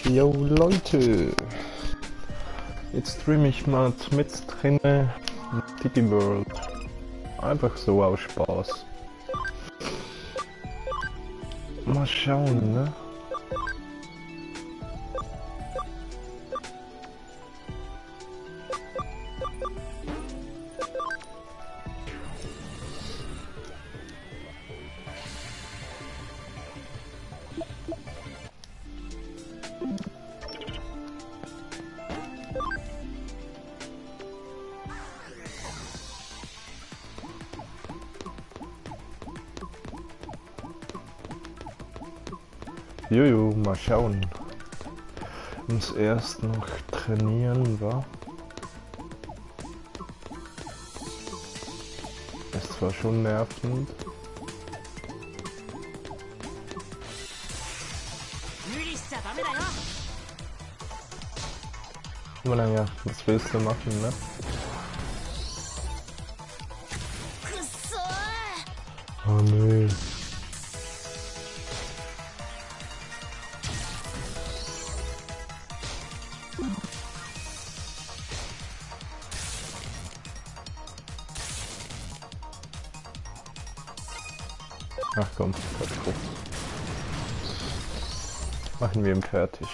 Jo Leute, jetzt streame ich mal mit drinne Tiki World. Einfach so aus Spaß. Mal schauen, ne? Jojo, mal schauen. Uns erst noch trainieren, wa? Ist zwar schon nervend. Aber naja, was willst du machen, ne? Oh nee. Ach komm, Katastrophe. Machen wir ihn fertig.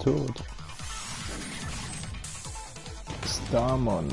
Tot. Starmon.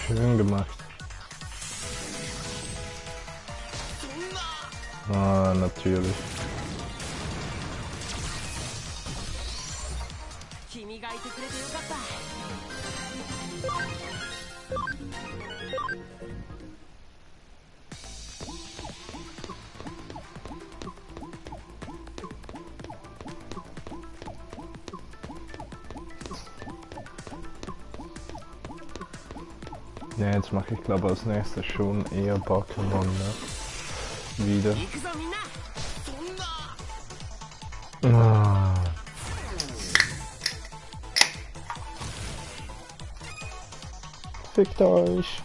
Schön gemacht. Ah, natürlich. Ja, jetzt mache ich glaube als nächstes schon eher Pokémon, ne? Wieder. Ah. Fickt euch!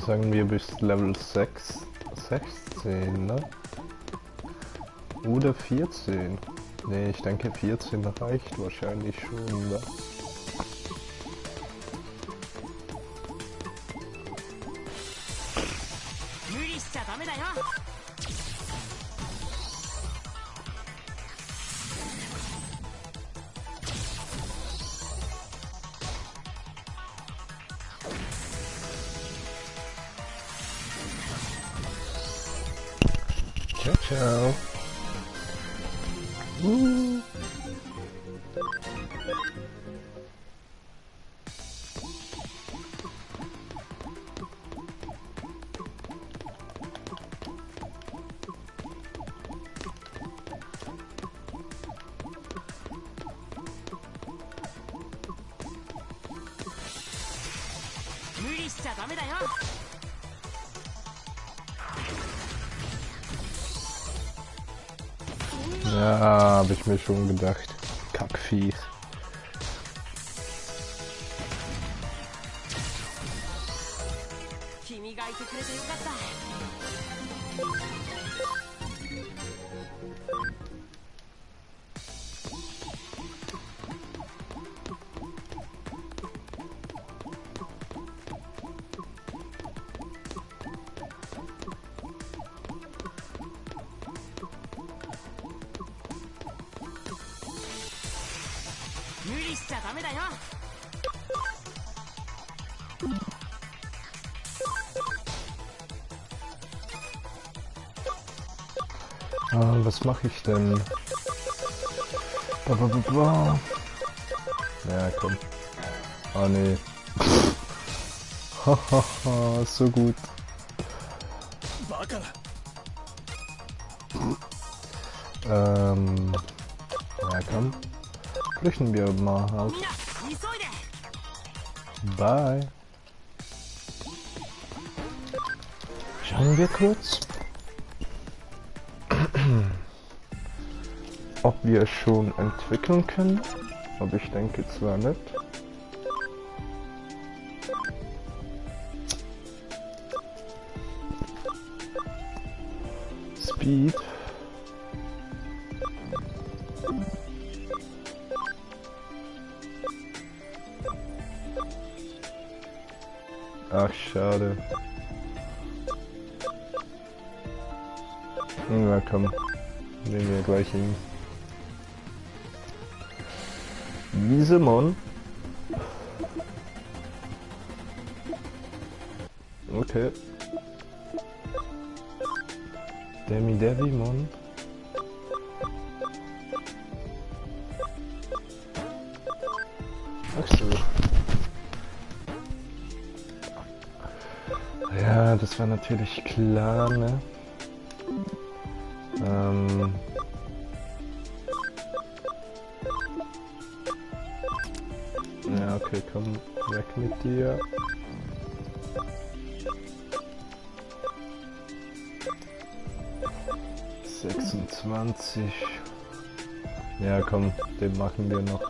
Sagen wir bis Level 16, ne? Oder 14. Ne, ich denke 14 reicht wahrscheinlich schon, ne? Ciao, ciao. Ja, habe ich mir schon gedacht. Kackvieh. Was mache ich denn? Ja, komm. Oh nee. Hahaha, so gut. Ja, komm. Flüchten wir mal auf. Bye. Schauen wir kurz, ob wir es schon entwickeln können. Aber ich denke zwar nicht. Speed. Ach, schade. Na komm, nehmen wir gleich hin. Wiesemon. Okay. Devimon. Ach so. Ja, das war natürlich klar, ne? Ja, okay, komm, weg mit dir. Ja, komm, den machen wir noch.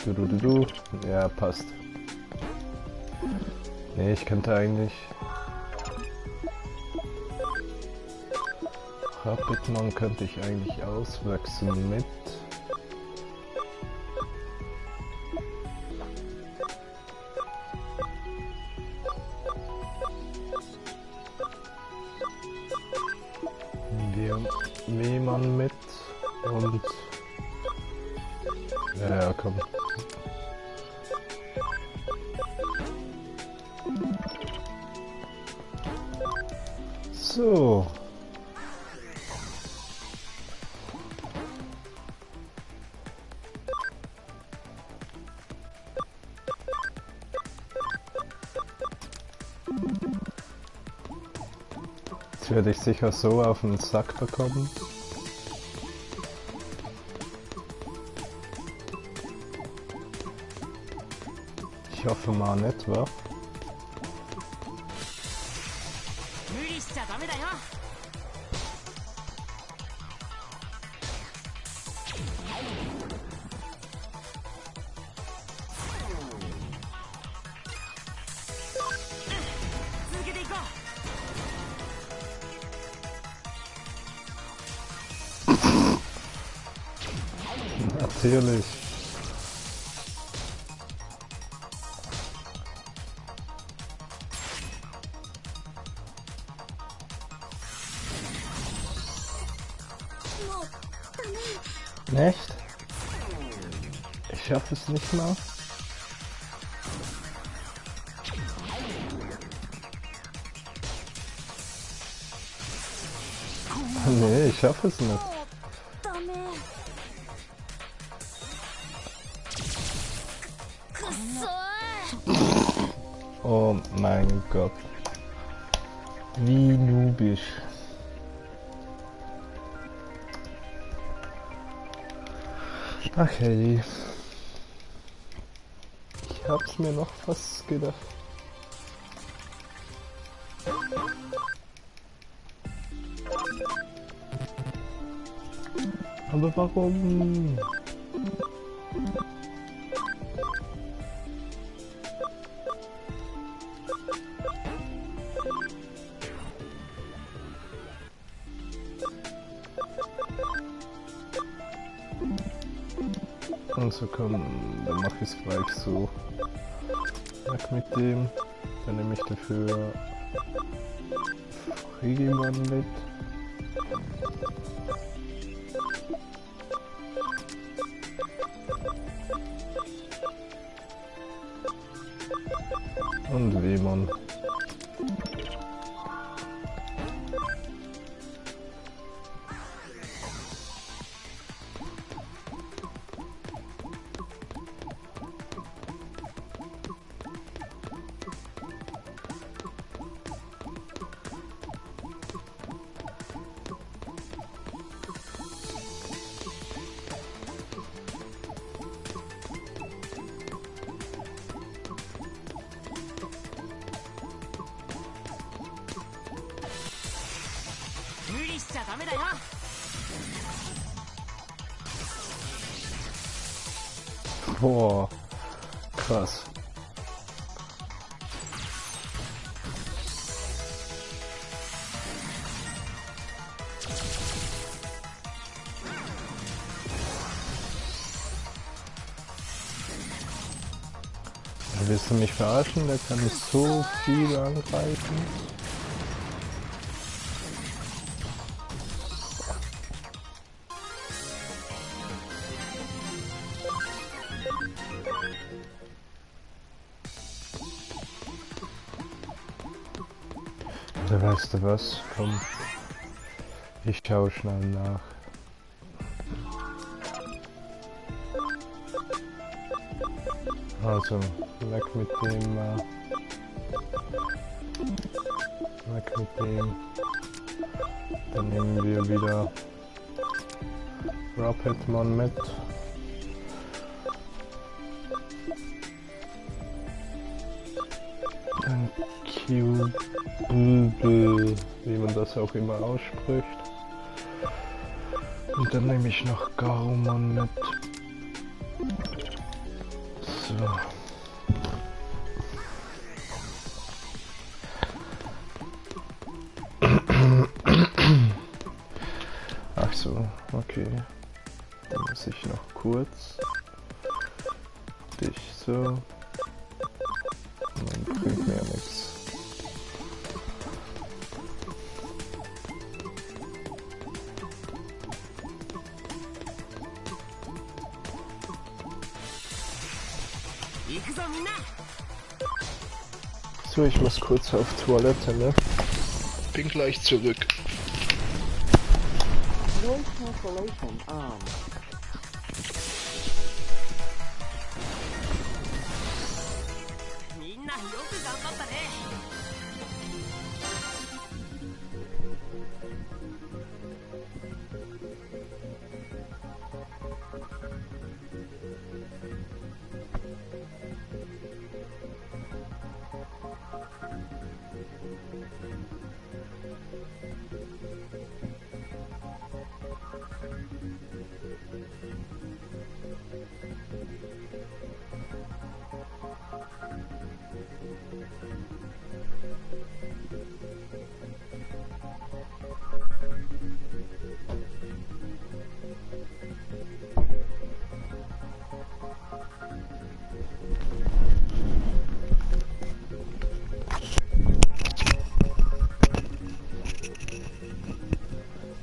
Du. Ja, passt. Nee, ich könnte eigentlich... Rapidmon könnte ich eigentlich auswachsen mit... Wehmann mit und... Ja, komm. So. Jetzt werde ich sicher so auf den Sack bekommen. Ich hoffe mal nicht, wa? Natürlich. Echt? Ich schaffe es nicht mal. Nee, ich schaffe es nicht. Oh mein Gott. Wie noobisch. Ach hey. Ich hab's mir noch fast gedacht. Aber warum? Also komm, dann mach ich es gleich so. Weg mit dem. Dann nehme ich dafür Frigimon mit. Und Wemon. Boah, krass. Willst du mich verarschen? Der kann so viel angreifen. Oder weißt du was? Komm, ich schau schnell nach. Also, weg mit dem, weg mit dem. Dann nehmen wir wieder Rapidmon mit. Dann Cubble, wie man das auch immer ausspricht. Und dann nehme ich noch Garumon mit. So. Ach so, okay. Dann muss ich noch kurz dich so. Dann bringt mir ja nichts. So, ich muss kurz auf Toilette, ne? Bin gleich zurück. Voice cancellation on.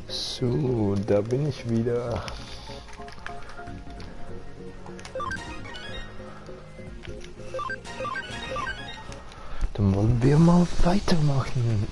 So, da bin ich wieder. Dann wollen wir mal weitermachen.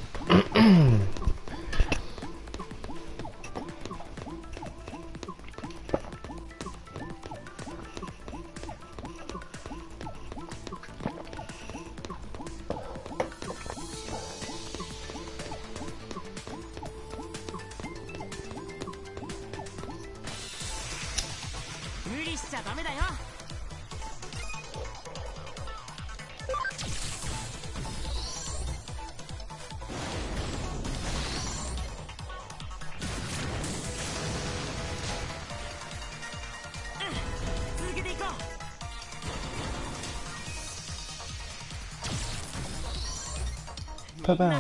Tada!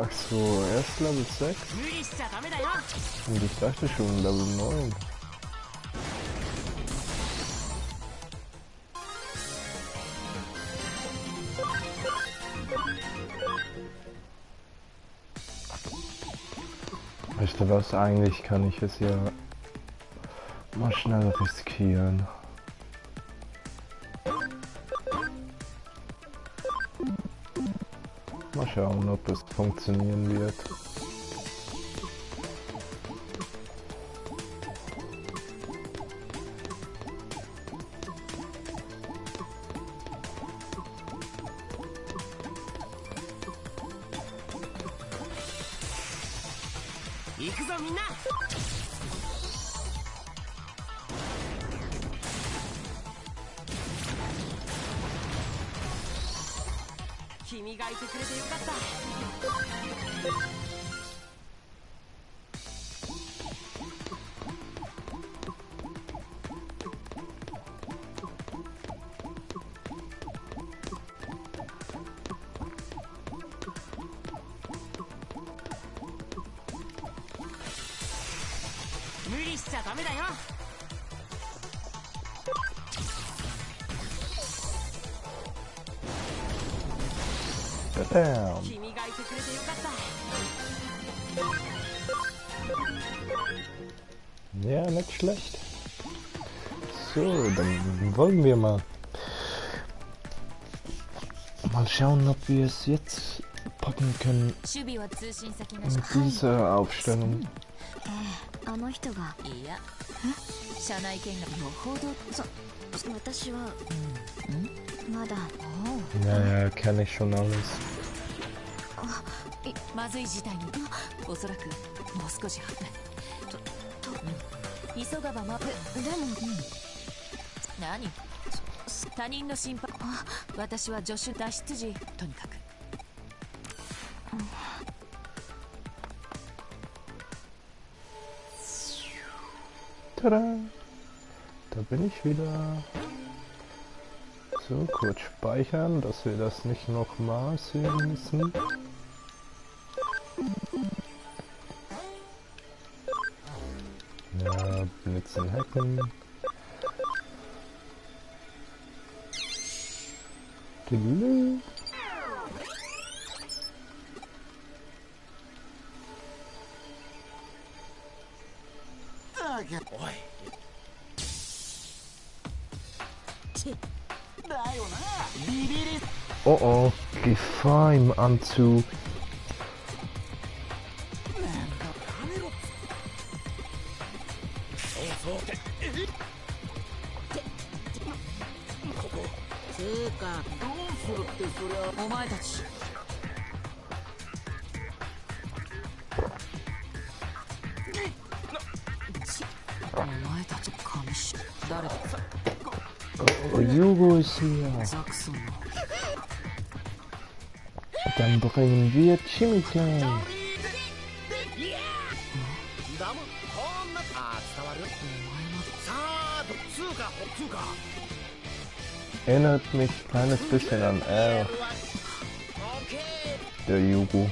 Ach so, erst Level 6? Und ich dachte schon Level 9. Weißt du was, eigentlich kann ich es ja mal schnell riskieren. Mal schauen, ob es funktionieren wird. Damn. Ja, nicht schlecht. So, dann wollen wir mal schauen, ob wir es jetzt packen können mit dieser Aufstellung. あの人がいや社内見学の報道私はまだ Naja, kenne ich schon alles. まずい事態におそらくもう少し発展急がばまでも何他人の心配私は助手脱出時とにかく Tada! Da bin ich wieder. So, kurz speichern, dass wir das nicht nochmal sehen müssen. Ja, Blitzen hacken. Tüdelü. Oh oh, Gefahr im Anzug. Oh, Hugo ist hier. Dann bringen wir Chimichang. Erinnert mich ein kleines bisschen an R. Der Hugo.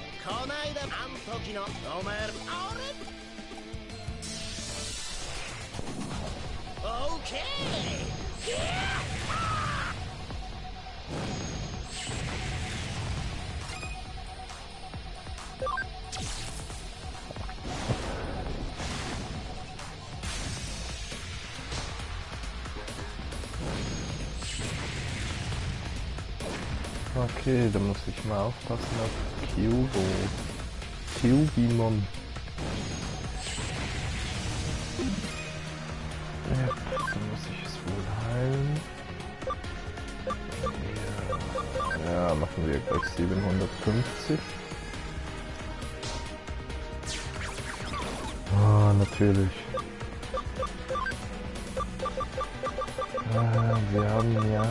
Okay, da muss ich mal aufpassen auf Kyugo. Kyugimon. Ja, dann muss ich es wohl heilen. Ja, machen wir gleich 750. Ah, natürlich. Wir haben ja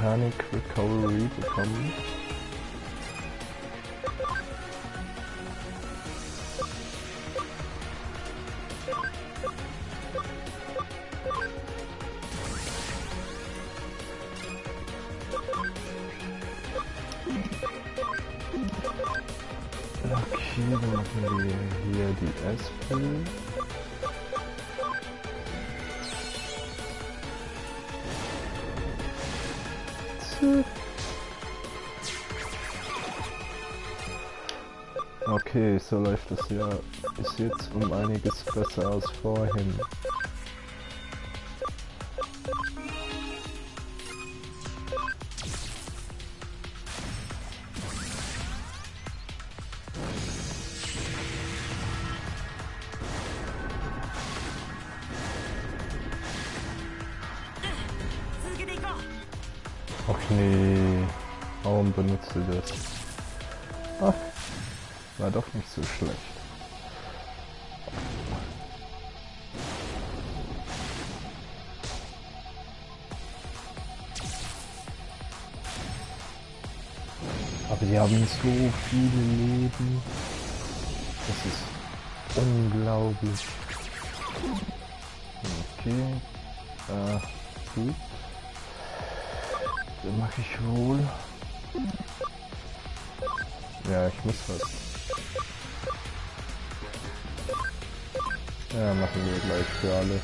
Panic Recovery bekommen. Okay, dann machen wir hier die Espel. Okay, so läuft das ja bis jetzt um einiges besser als vorhin. Ach nee, warum benutzt du das? Ach, war doch nicht so schlecht. Aber die haben so viele Leben. Das ist unglaublich. Okay. Gut. Dann mache ich wohl. Ja, ich muss was. Ja, machen wir gleich für alle.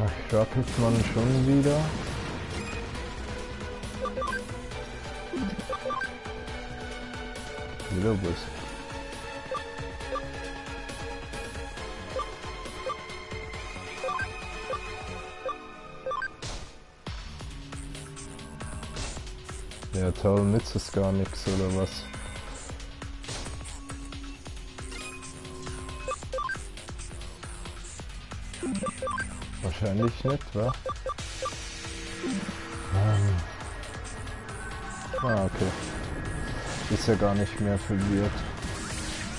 Ach, Rocketman schon wieder. Wieder was. Ja toll, nützt es gar nichts oder was? Wahrscheinlich nicht, wa? Okay. Ist ja gar nicht mehr verwirrt.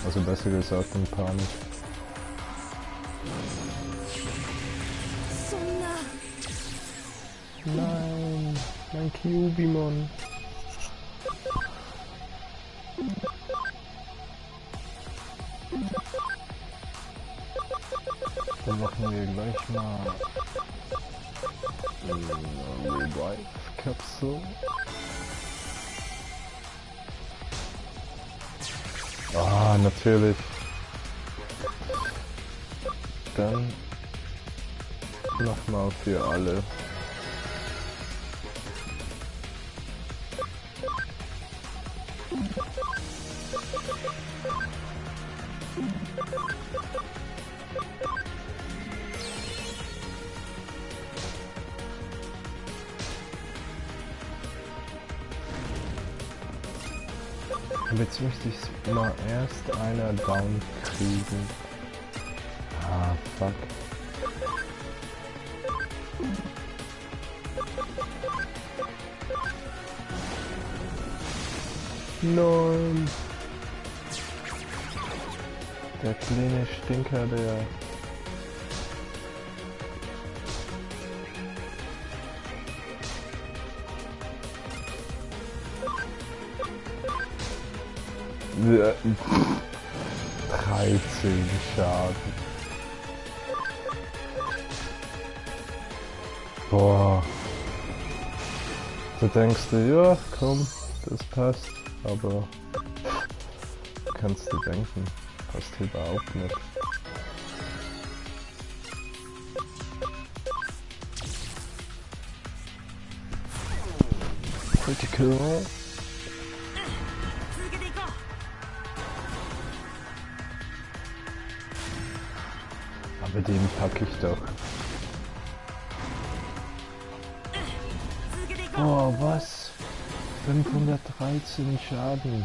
Also besser gesagt in Panik. Nein, mein Kyubimon. Dann machen wir gleich mal Revive Capsule. Ah, natürlich. Dann nochmal für alle. Aber jetzt möchte ich mal erst einer down kriegen. Ah, fuck. Nein. Der kleine Stinker, der... Ja, 13 Schaden. Boah. Du denkst dir, ja, komm, das passt, aber kannst du denken, passt überhaupt nicht. Critical. Aber den packe ich doch. Boah, was? 513 Schaden.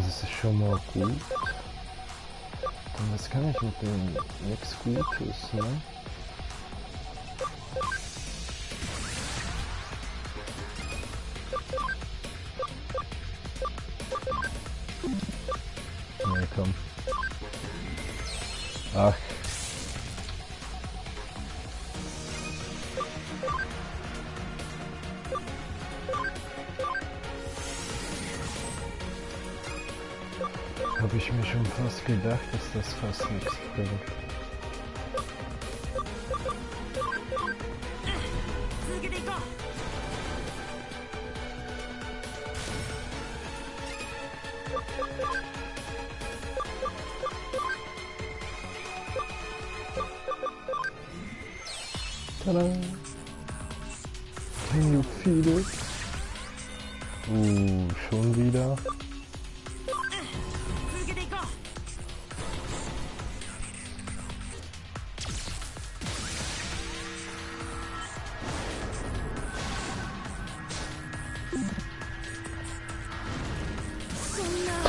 Das ist schon mal gut. Und was kann ich mit dem nichts Gutes, ne? Nee, komm. Ach. Habe ich mir schon fast gedacht, dass das fast nichts bringt. Tada! Can you feel it? Schon wieder.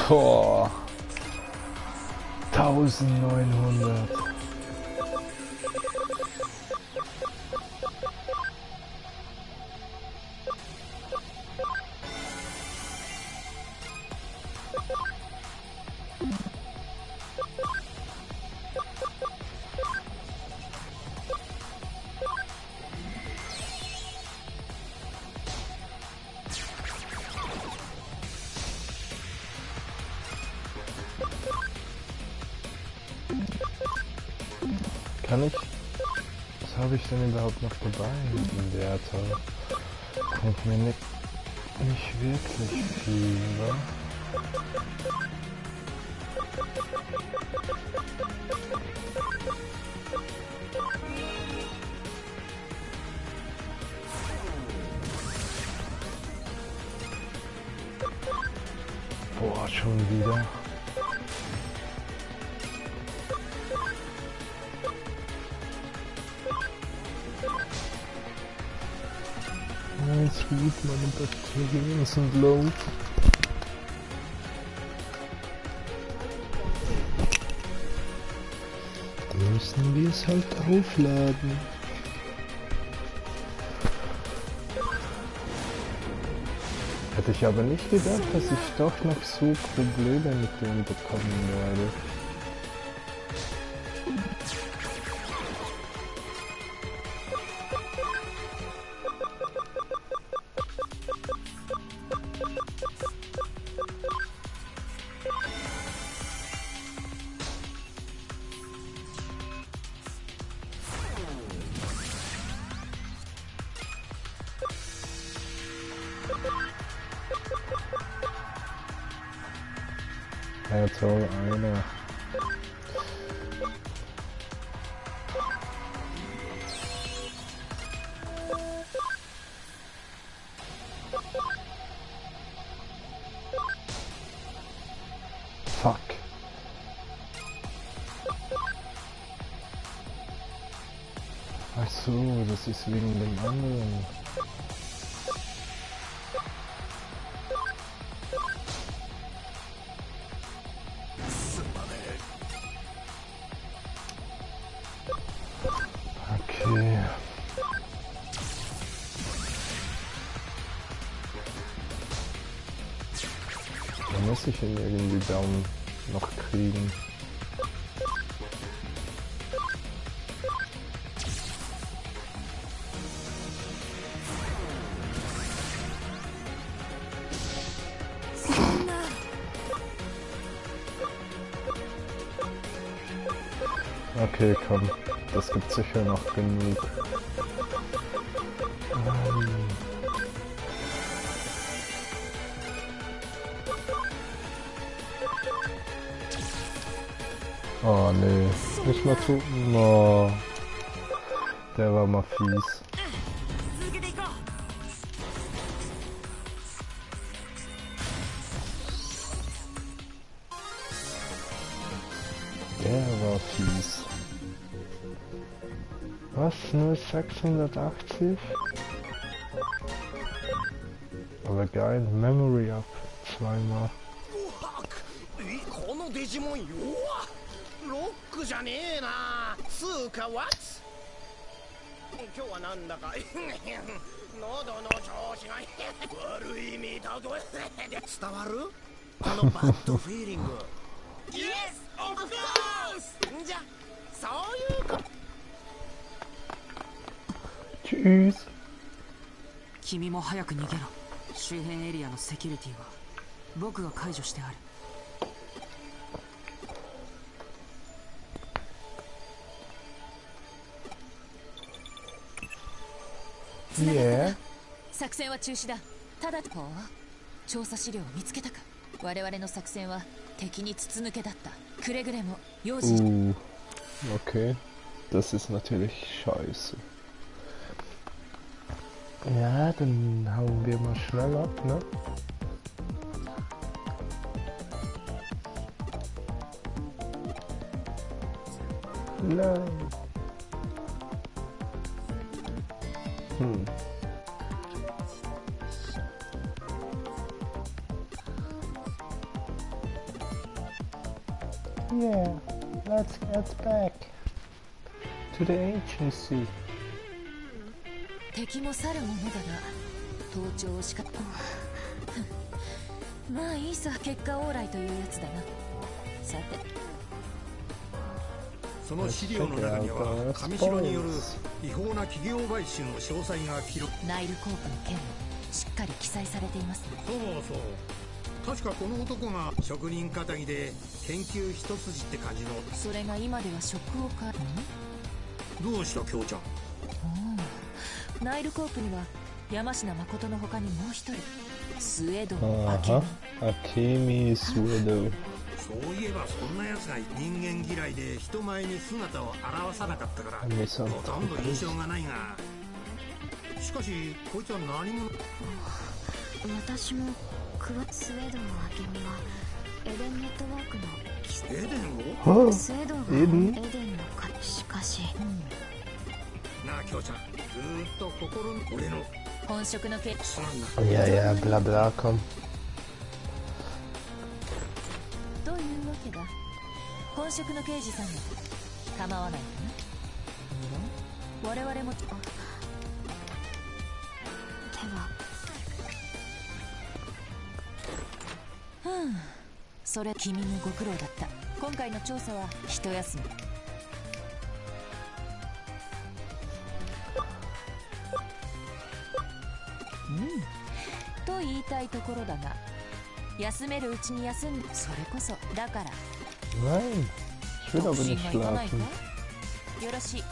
Boah. 1900. Kann ich? Was habe ich denn überhaupt noch dabei in der Teil? Kommt mir nicht wirklich viel, wa? Boah, schon wieder. Alles gut, meine Bakterien sind low. Müssen wir es halt aufladen. Hätte ich aber nicht gedacht, dass ich doch noch so Probleme mit dem bekommen werde. Ja toll, einer. Fuck. Ach so, das ist wegen dem anderen. Okay. Da muss ich ihn irgendwie down noch kriegen. Okay, komm. Das gibt sicher noch genug. Oh nee, nicht mal zu. Oh, der war mal fies. Der war fies. Was? Nur 680? Aber geil, Memory Up zweimal. のデジモン弱っ。ロックじゃねえな。つうかワッツ。今日はなんだか喉の調子が悪いみたと伝わるこのバッドフィーリング。イエスオブコース。じゃそういうか。Tschüss。君も早く逃げろ。周辺エリアのセキュリティは僕が解除してある。作戦は中止だ。ただ調査資料を見つけたか。我々の作戦は敵に筒抜けだった。くれぐれも用心。Okay, das ist natürlich scheiße. Ja, dann hauen wir mal schnell ab, ne? Nein. Yeah, let's get back to the agency. 敵も去るものだが盗聴をしかまあいいさ。結果オーライというやつだな。さてその資料の中には上白による違法な企業買収の詳細が記録。ナイルコープの件もしっかり記載されていますね。そうそう。確かこの男が職人かたぎで研究一筋って感じの。それが今では職を変え。どうした京ちゃん。ナイルコープには山科誠の他にもう一人スウェード明美スウェード。そういえばそんな奴が人間嫌いで人前に姿を現さなかったからほとんど印象がないが、しかしこいつは何者。私もスウェードの明美はエデンネットワークのエデンをスウェードがエデンのしかし、なあ京ちゃん、ずーっと心の俺の本職の刑事。Ja, ja, bla bla, komm。というわけだ。本職の刑事さんが構わないかな。無論我々もではそれ君もご苦労だった。今回の調査は一休み。と言いたいところだが、休めるうちに休んで。それこそだから。 Nein, ich will aber nicht 独身が行かないか。 schlafen。 よろしい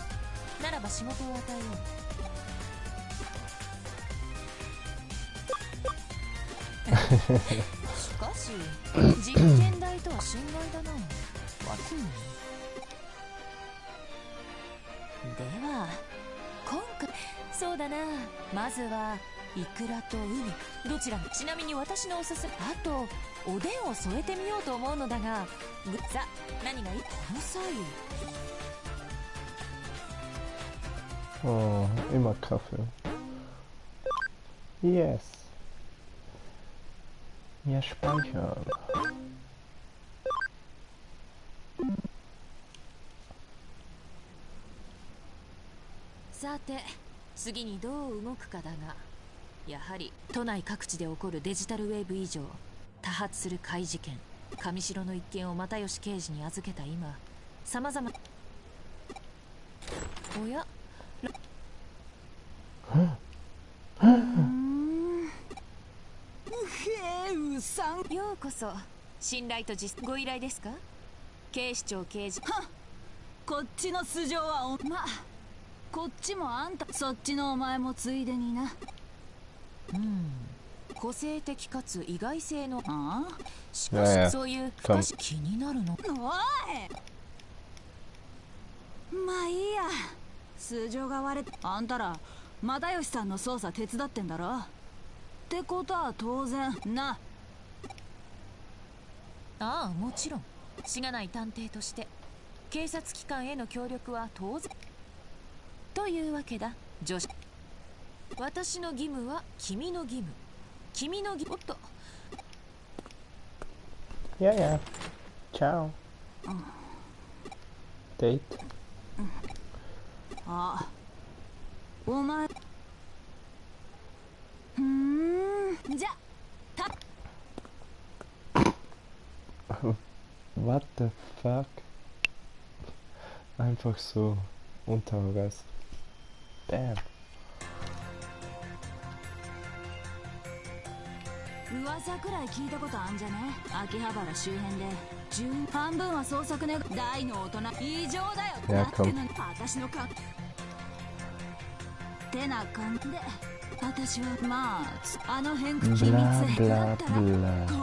ならば仕事を与えよう。しかし実験台とは心外だな。では今回そうだな。まずはイクラとウニどちらも。ちなみに私のおすすめ、あとおでんを添えてみようと思うのだが、さ何がいい？この際Oh, immer Kaffee. Yes. Ja, speichern. さて次にどう動くかだが、やはり都内各地で起こるデジタルウェーブ異常、多発する怪事件、上白の一件を又吉刑事に預けた今、さまざま。おやようこそ。信頼とご依頼ですか？警視庁刑事。こっちの素性はまあこっちもあんた、そっちのお前もついでにな。個性的かつ意外性の。しいやいやかしそういう少し気になるの。おい、まあいいや。素性が割れてあんたら又吉さんの捜査手伝ってんだろ。ってことは当然な。ああ、もちろんしがない探偵として警察機関への協力は当然というわけだ。女子、私の義務は君の義務、君の義務。おっと Ja, ja. Ciao. Date. あ、お前じゃた What the fuck? Einfach so Unterrest. Damn. 噂くらい聞いたことあんじゃね。秋葉原周辺で半分は捜索ね。大の大人異常だよ。いやだってのに私のかってな感じで、私はまああの辺機密 Bla だ bla ったら bla. こ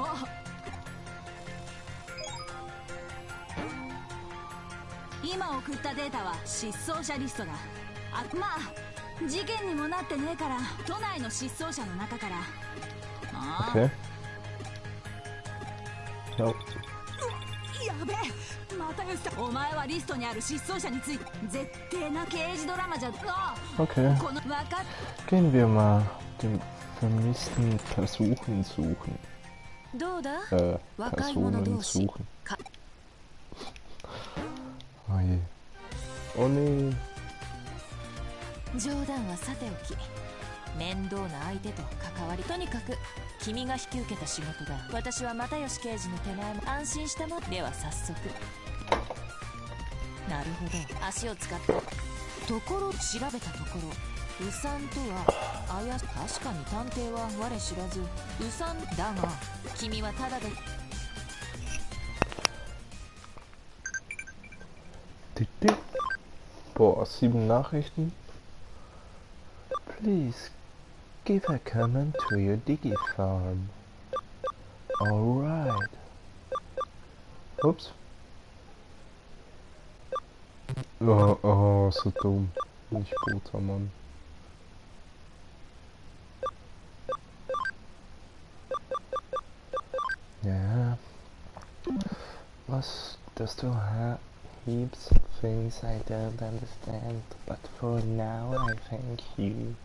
う今送ったデータは失踪者リストだ。まあ事件にもなってねえから都内の失踪者の中から。Okay. No. やべえ、またよしさん、お前はリストにある失踪者について絶対な刑事ドラマじゃOkay. このわかっ Gehen wir mal den vermissten Personen suchen. どうだ Personen suchen. Oh je. Oh nee. 冗談はさておき、面倒な相手と関わり、とにかく君が引き受けた仕事だ。私は又吉刑事の手前も安心したもんでは早速。なるほど、足を使ったところ調べたところ、ウサンとは確かに探偵は我知らずウサンだが、君はただでBoah, 7 Nachrichten. Please give a comment to your Digifarm. Alright. Ups. Oh, so dumm. Nicht guter Mann. Ja. Was, dass du heaps of things I don't understand, but for now I thank you.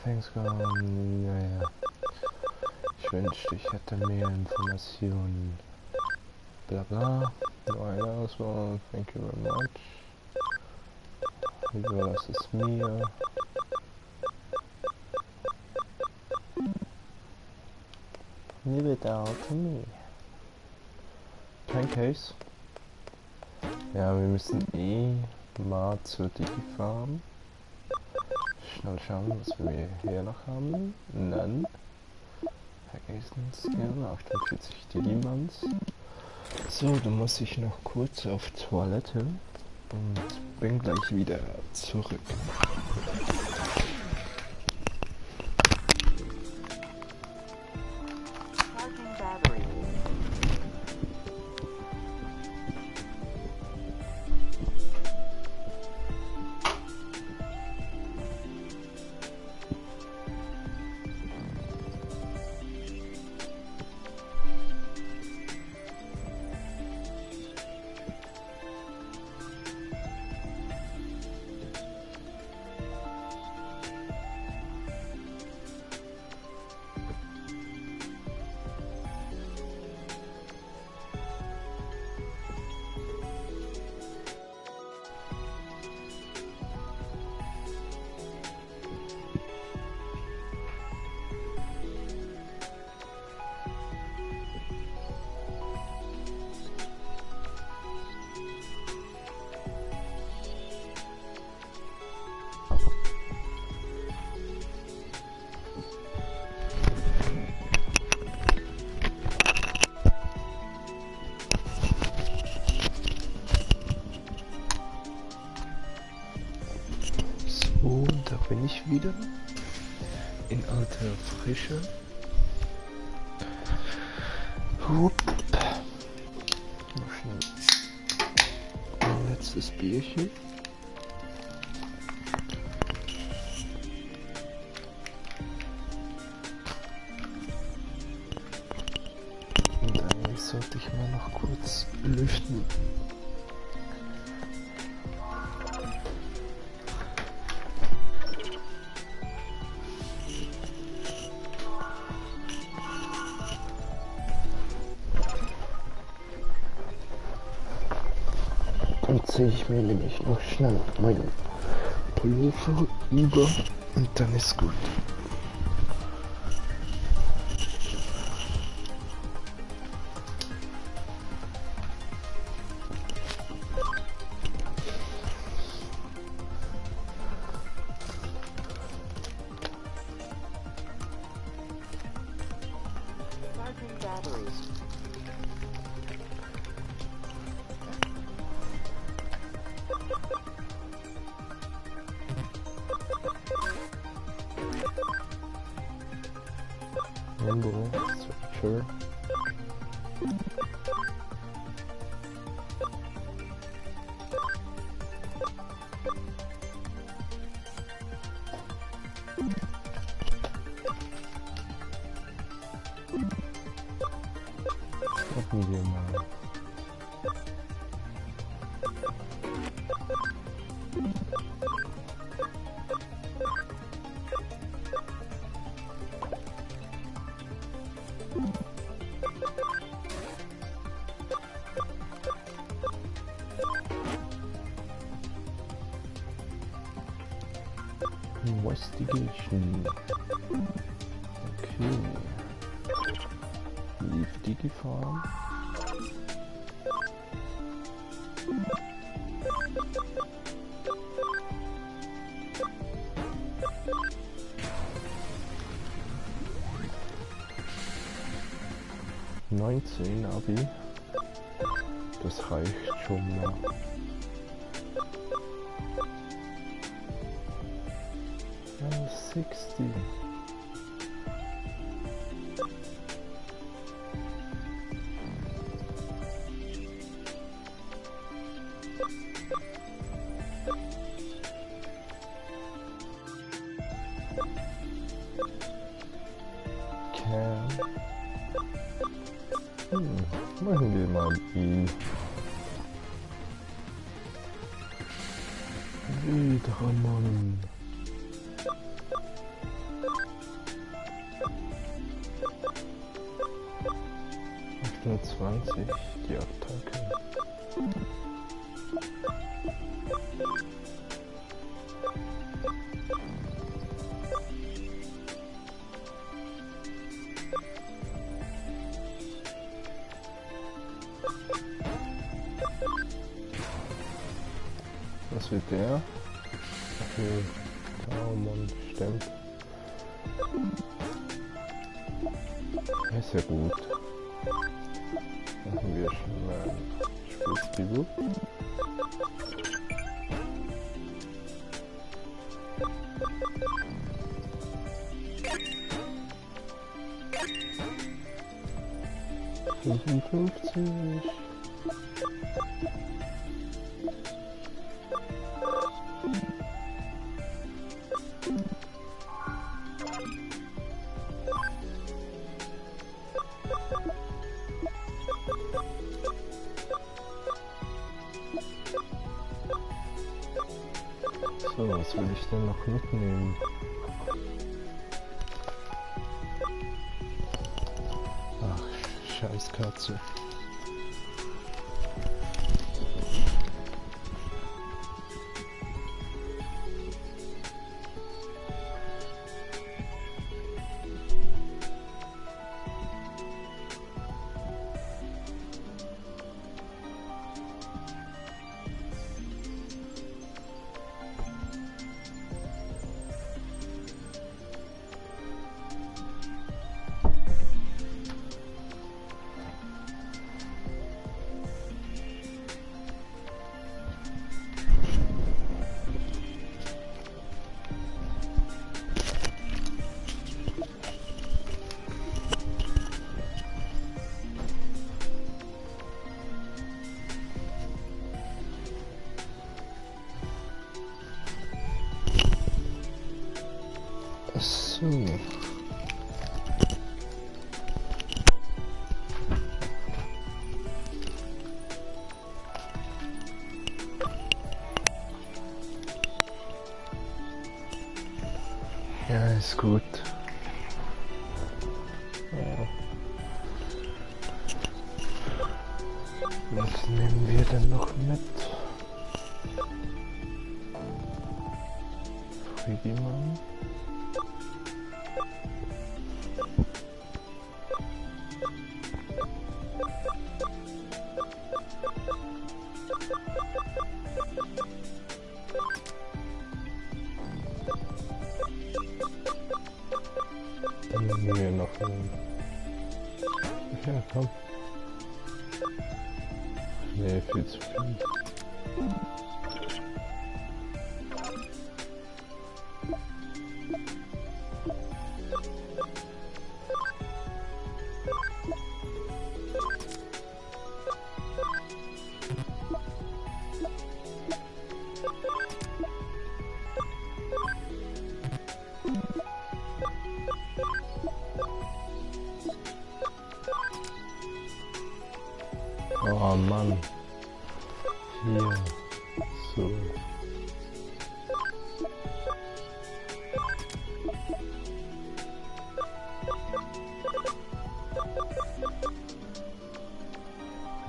Things go on. Naja. Ich wünschte, ich hätte mehr Informationen. Bla bla. Nur eine Auswahl. Thank you very much. Überlass es mir. Leave it all to me. Kein Case. Ja, wir müssen mal zur Digifarm. Schnell schauen, was wir hier noch haben. Nein. Vergessen es gerne. 48 Digimans. So, dann muss ich noch kurz auf Toilette und bin gleich wieder zurück. Charging battery. So, da bin ich wieder. In alter Frische. Hup. Noch schnell ein letztes Bierchen. Und dann sollte ich mal noch kurz lüften. ziehe ich mir nämlich noch schnell meinen Pullover über und dann ist gut. Charging batteries. Window structure. Gucken wir mal. Investigation. Okay. Lief die Gefahr? $19 Abi. Das reicht schon mal. Ja, 60. Machen wir mal ihn. Wieder Mann. Nur 20 die Attacke. Was wird der? Okay, Mann, stimmt. Ist ja gut. Machen wir schon mal Spitzbibu. $55. So, was will ich denn noch mitnehmen? Ach, scheiß Katze. So. Ja, ist gut. Ja. Was nehmen wir denn noch mit? Friedemann. Dann nehmen wir noch einen. Ja, komm. Nee, viel zu viel. Oh Mann. Hier. So.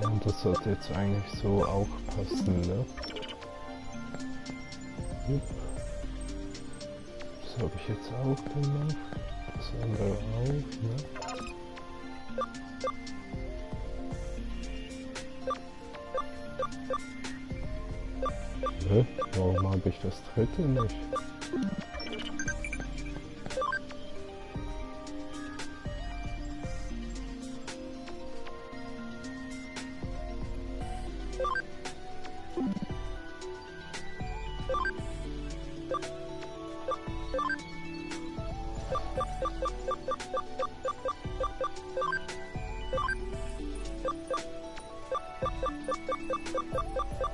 Ja, und das sollte jetzt eigentlich so auch passen, ne? Jupp. Das habe ich jetzt auch gemacht. Das andere auch, ne? Hä? Warum habe ich das dritte nicht?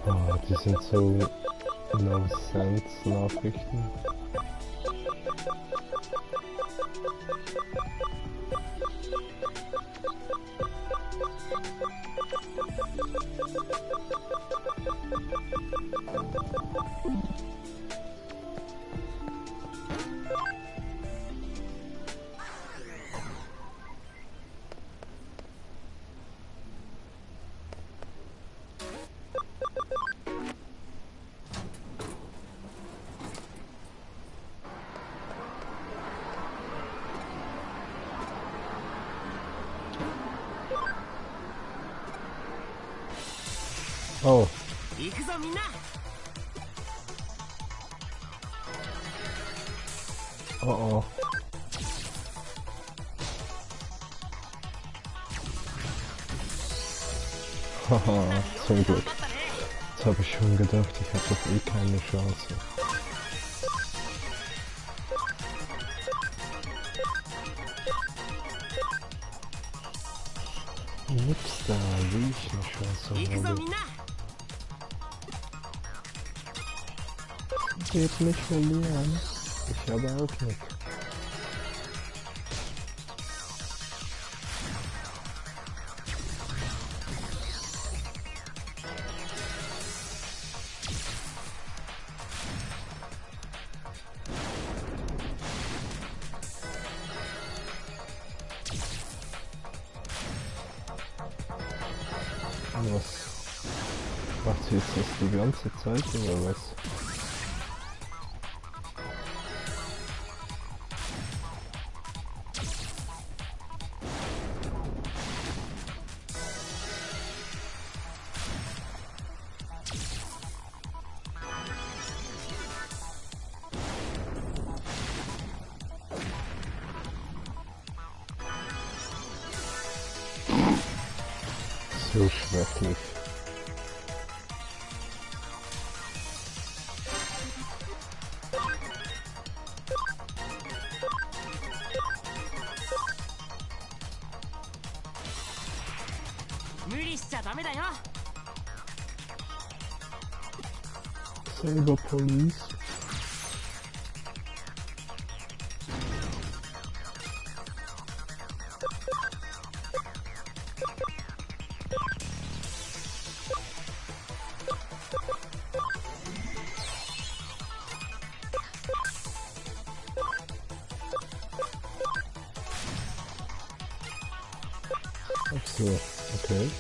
Oh, die sind so No-Sense-Nachrichten. Oh. 行くぞみんな。 Oh oh. Haha, zum Glück. Jetzt habe ich schon gedacht, ich habe doch eh keine Chance. Nix da, wie ich eine Chance habe. Geht nicht verlieren. Ich habe auch nicht. Was macht sie jetzt das die ganze Zeit oder was? So schwächlich. Saber Police. Ach so, okay.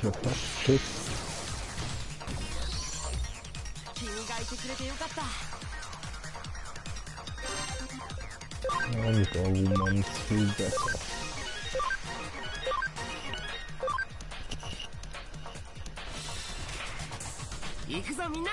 ja fast Schiss. 君がいてくれてよかった。 Und oh Mann, viel besser. 行くぞみんな。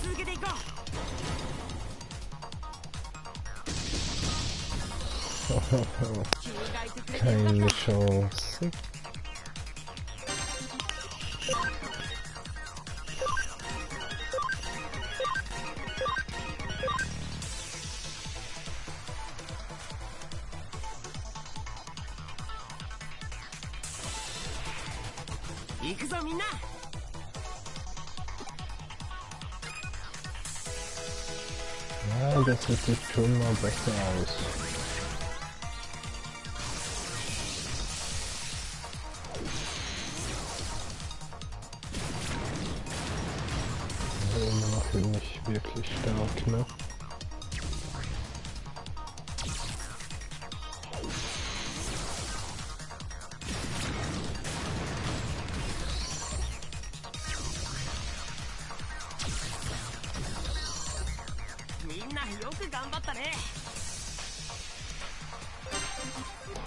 続けていこう。 Keine Chance. 行くぞみんな。 Ja, das sieht jetzt schon mal besser aus. Aber immer noch nicht wirklich stark, ne?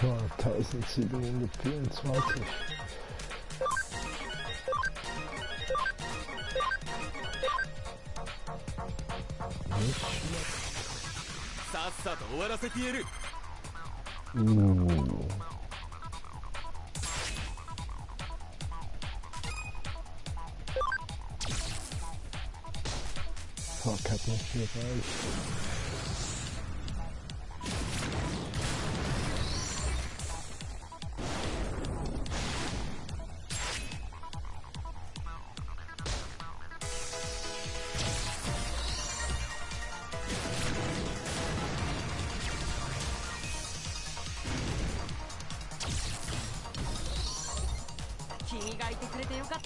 Oh, 1724. Nicht schlecht. さっさと終わらせてやる。Fuck, hat nicht gereicht.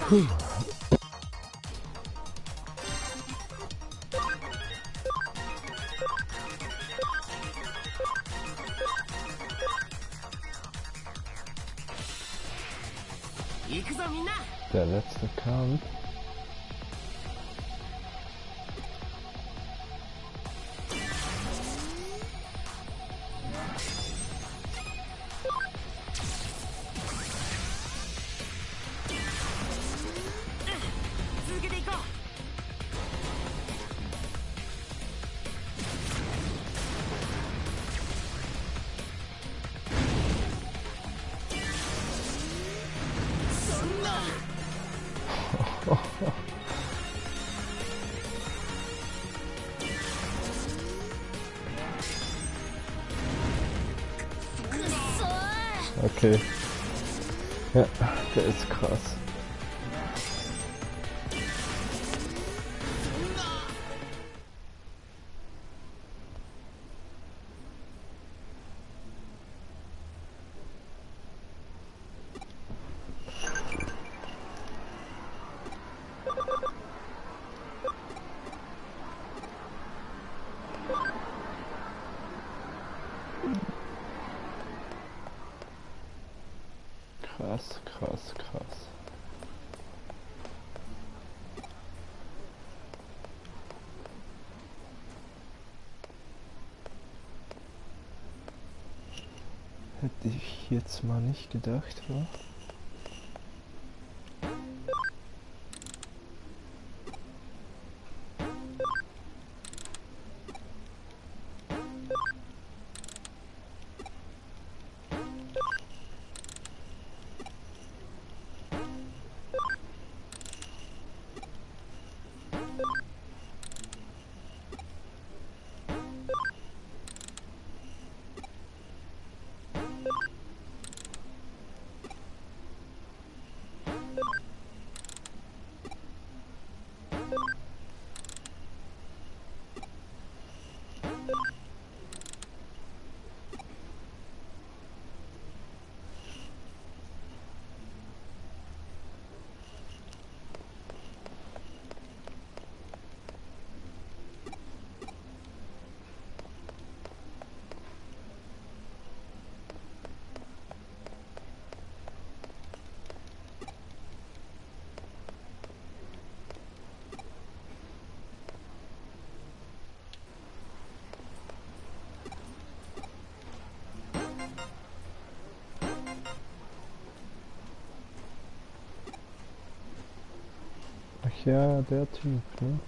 Puh. 行くぞみんな。 Der letzte Kampf. Okay. Ja, der ist krass. Krass, krass, krass. Hätte ich jetzt mal nicht gedacht, wa? Ach ja, der Typ, ne?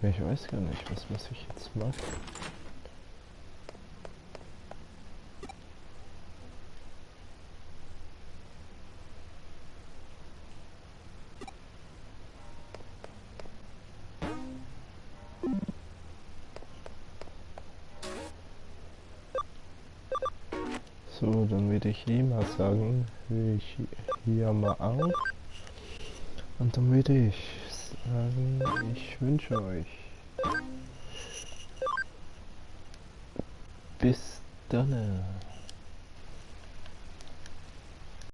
Ich weiß gar nicht, was muss ich jetzt machen? So, dann würde ich mal sagen, höre ich hier mal auf. Und dann würde ich sagen, ich wünsche euch bis dann.